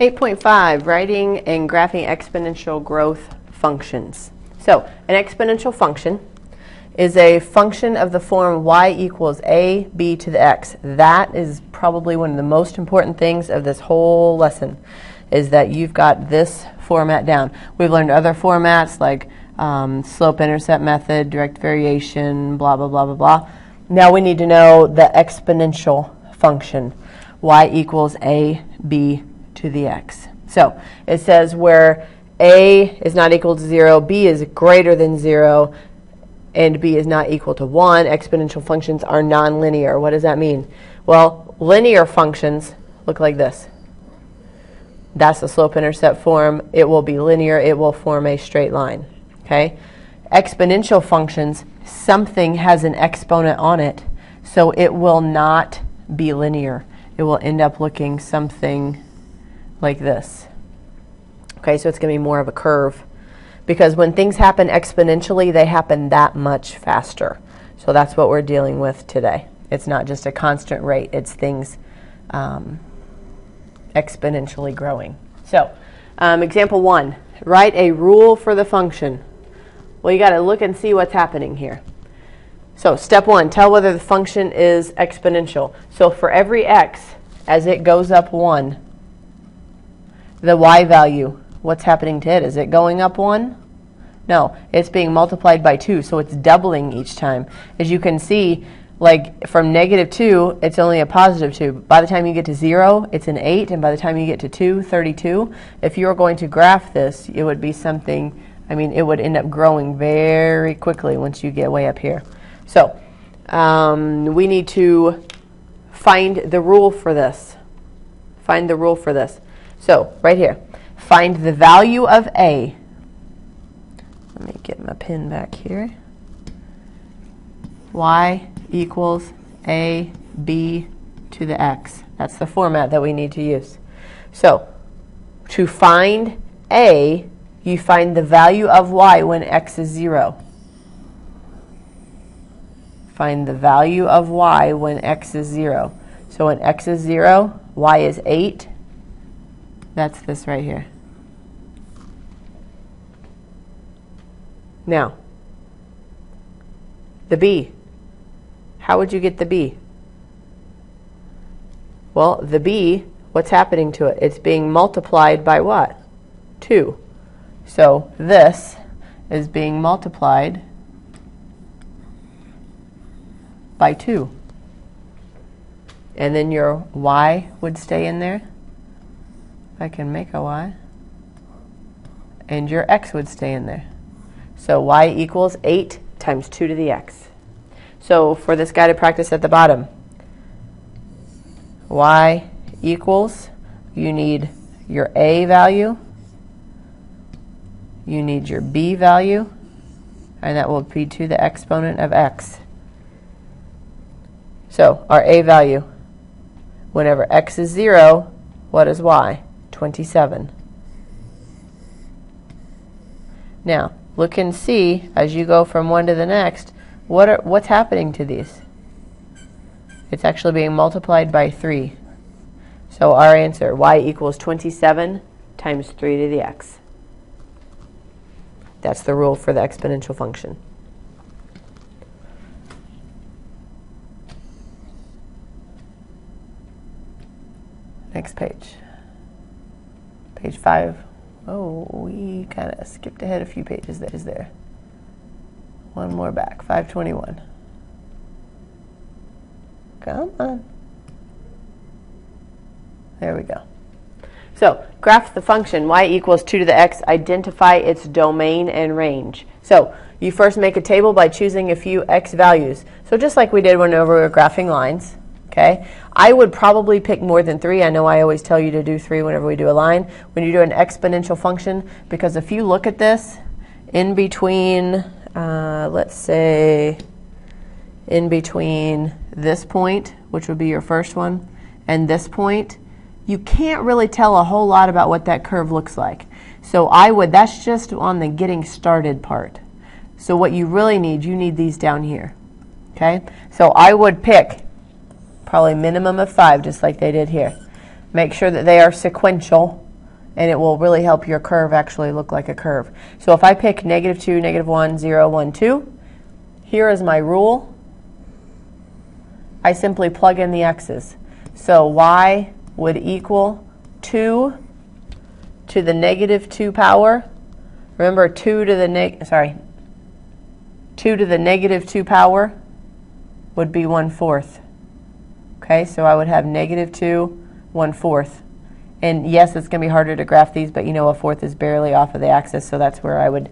8.5, writing and graphing exponential growth functions. So, an exponential function is a function of the form y equals ab to the x. That is probably one of the most important things of this whole lesson, is that you've got this format down. We've learned other formats like slope-intercept method, direct variation, blah, blah, blah, blah, blah. Now we need to know the exponential function, y equals ab to the x. So it says where a is not equal to 0, b is greater than 0, and b is not equal to 1, exponential functions are nonlinear. What does that mean? Well, linear functions look like this. That's the slope-intercept form. It will be linear. It will form a straight line. Okay? Exponential functions, something has an exponent on it, so it will not be linear. It will end up looking something like this. Okay, so it's going to be more of a curve, because when things happen exponentially, they happen that much faster. So that's what we're dealing with today. It's not just a constant rate. It's things exponentially growing. So, example 1, write a rule for the function. Well, you got to look and see what's happening here. So, step 1, tell whether the function is exponential. So, for every x, as it goes up 1, the y value, what's happening to it? Is it going up 1? No, it's being multiplied by 2, so it's doubling each time. As you can see, like from -2, it's only a +2. By the time you get to 0, it's an 8, and by the time you get to 2, 32. If you were going to graph this, it would be something, I mean, it would end up growing very quickly once you get way up here. So, we need to find the rule for this. Find the rule for this. So, right here, find the value of a. Let me get my pen back here. Y equals ab to the x. That's the format that we need to use. So, to find a, you find the value of y when x is 0. Find the value of y when x is 0. So when x is 0, y is 8. That's this right here. Now, the b. How would you get the b? Well, the b, what's happening to it? It's being multiplied by what? 2. So this is being multiplied by 2. And then your y would stay in there. I can make a y. And your x would stay in there. So y equals 8 times 2 to the x. So for this guy to practice at the bottom, y equals, you need your a value, you need your b value, and that will be to the exponent of x. So our a value, whenever x is 0, what is y? 27. Now, look and see, as you go from one to the next, what's happening to these? It's actually being multiplied by 3. So our answer, y equals 27 times 3 to the x. That's the rule for the exponential function. Next page. Page 5. Oh, we kind of skipped ahead a few pages there. One more back, 521. Come on. There we go. So, graph the function y equals 2 to the x. Identify its domain and range. So, you first make a table by choosing a few x values. So just like we did whenever we were graphing lines. Okay, I would probably pick more than 3. I know I always tell you to do 3 whenever we do a line. When you do an exponential function, because if you look at this, in between, let's say, in between this point, which would be your first one, and this point, you can't really tell a whole lot about what that curve looks like. So that's just on the getting started part. So what you really need, you need these down here. Okay, so I would pick probably minimum of 5, just like they did here. Make sure that they are sequential. and it will really help your curve actually look like a curve. So if I pick -2, -1, 0, 1, 2, here is my rule. I simply plug in the x's. So y would equal 2 to the -2 power. Remember, 2 to the -2 power would be 1/4. Okay, so I would have -2, 1/4. And yes, it's going to be harder to graph these, but you know 1/4 is barely off of the axis, so that's where I would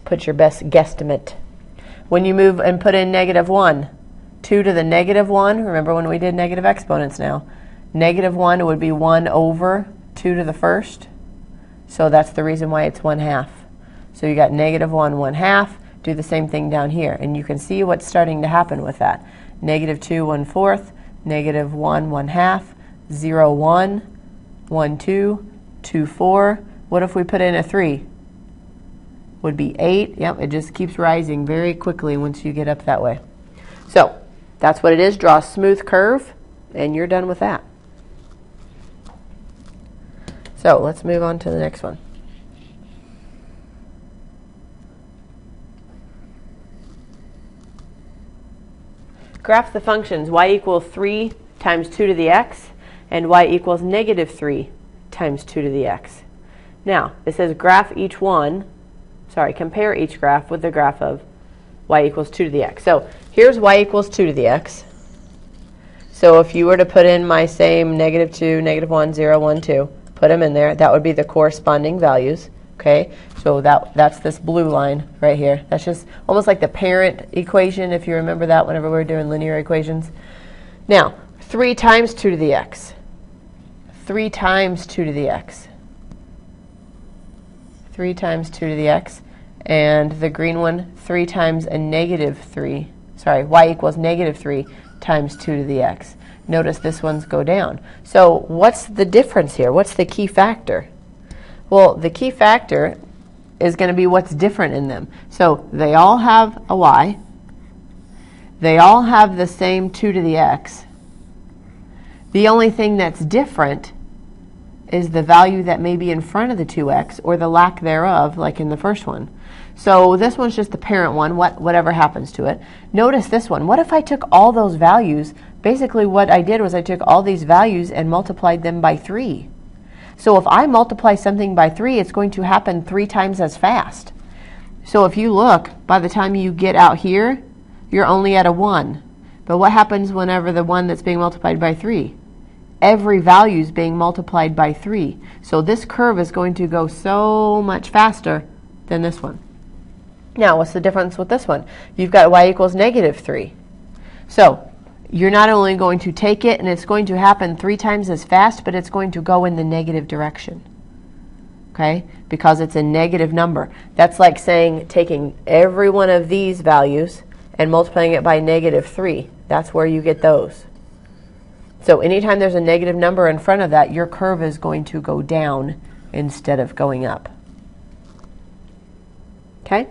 put your best guesstimate. When you move and put in -1, 2 to the -1, remember when we did negative exponents now, -1 would be 1 over 2 to the first, so that's the reason why it's 1/2. So you got -1, 1/2, do the same thing down here, and you can see what's starting to happen with that. -2, 1/4, -1, 1/2, 0, 1, 1, 2, 2, 4. What if we put in a 3? Would be 8. Yep, it just keeps rising very quickly once you get up that way. So that's what it is. Draw a smooth curve, and you're done with that. So let's move on to the next one. Graph the functions y equals 3 times 2 to the x and y equals -3 times 2 to the x. Now, it says compare each graph with the graph of y equals 2 to the x. So here's y equals 2 to the x. So if you were to put in my same -2, -1, 0, 1, 2, put them in there, that would be the corresponding values. Okay, so that's this blue line right here. That's just almost like the parent equation, if you remember that whenever we were doing linear equations. Now, 3 times 2 to the x. 3 times 2 to the x. 3 times 2 to the x. And the green one, 3 times a -3. Sorry, y equals -3 times 2 to the x. Notice this one's go down. So what's the difference here? What's the key factor? Well, the key factor is going to be what's different in them. So they all have a y. They all have the same 2 to the x. The only thing that's different is the value that may be in front of the 2x or the lack thereof, like in the first one. So this one's just the parent one, whatever happens to it. Notice this one. What if I took all those values? Basically what I did was I took all these values and multiplied them by 3. So if I multiply something by 3, it's going to happen 3 times as fast. So if you look, by the time you get out here, you're only at a 1. But what happens whenever the one that's being multiplied by 3? Every value is being multiplied by 3. So this curve is going to go so much faster than this one. Now, what's the difference with this one? You've got y equals -3. So you're not only going to take it and it's going to happen 3 times as fast, but it's going to go in the negative direction. Okay? Because it's a negative number. That's like saying taking every one of these values and multiplying it by -3. That's where you get those. So anytime there's a negative number in front of that, your curve is going to go down instead of going up. Okay?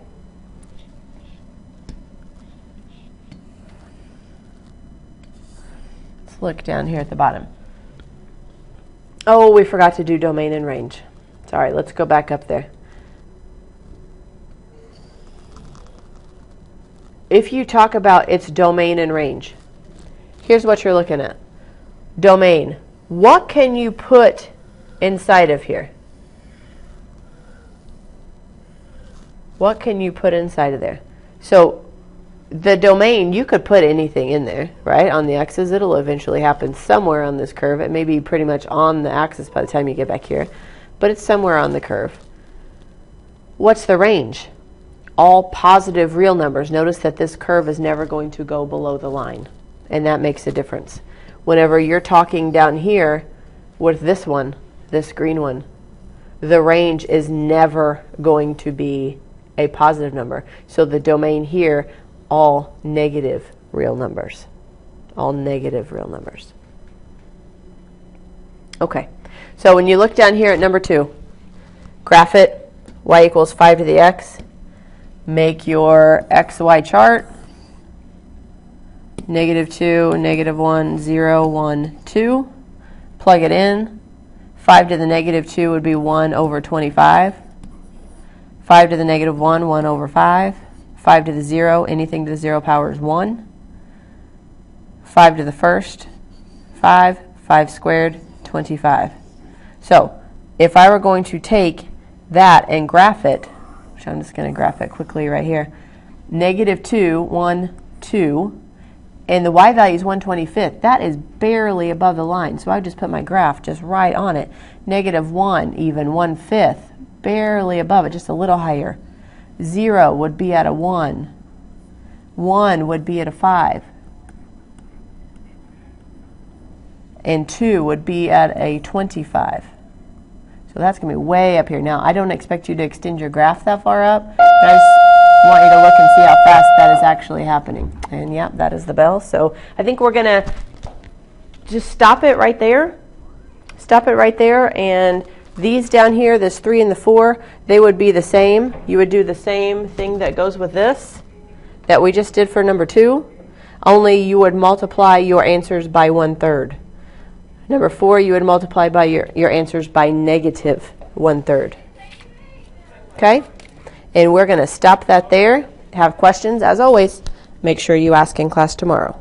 Let's look down here at the bottom. Oh, we forgot to do domain and range. Sorry, let's go back up there. If you talk about its domain and range, here's what you're looking at. Domain. What can you put inside of here? What can you put inside of there? So the domain, you could put anything in there, right? On the x's, it'll eventually happen somewhere on this curve. It may be pretty much on the axis by the time you get back here, but it's somewhere on the curve. What's the range? All positive real numbers. Notice that this curve is never going to go below the line, and that makes a difference. Whenever you're talking down here with this one, this green one, the range is never going to be a positive number. So the domain here, all negative real numbers. All negative real numbers. Okay, so when you look down here at number 2, graph it, y equals 5 to the x. Make your xy chart. -2, -1, 0, 1, 2. Plug it in. 5 to the negative 2 would be 1 over 25. 5 to the negative 1, 1 over 5. 5 to the 0, anything to the 0 power is 1. 5 to the first, 5. 5 squared, 25. So if I were going to take that and graph it, which I'm just going to graph it quickly right here, negative 2, 1, 2, and the y value is 1/25. That is barely above the line, so I just put my graph just right on it. Negative 1, even 1/5, barely above it, just a little higher. 0 would be at a 1. 1 would be at a 5. And 2 would be at a 25. So that's going to be way up here. Now, I don't expect you to extend your graph that far up, but I just want you to look and see how fast that is actually happening. And yeah, that is the bell. So I think we're going to just stop it right there. Stop it right there. And these down here, this 3 and the 4, they would be the same. You would do the same thing that goes with this that we just did for number 2, only you would multiply your answers by 1/3. Number 4, you would multiply by your answers by negative 1/3. Okay? And we're going to stop that there. Have questions, as always, make sure you ask in class tomorrow.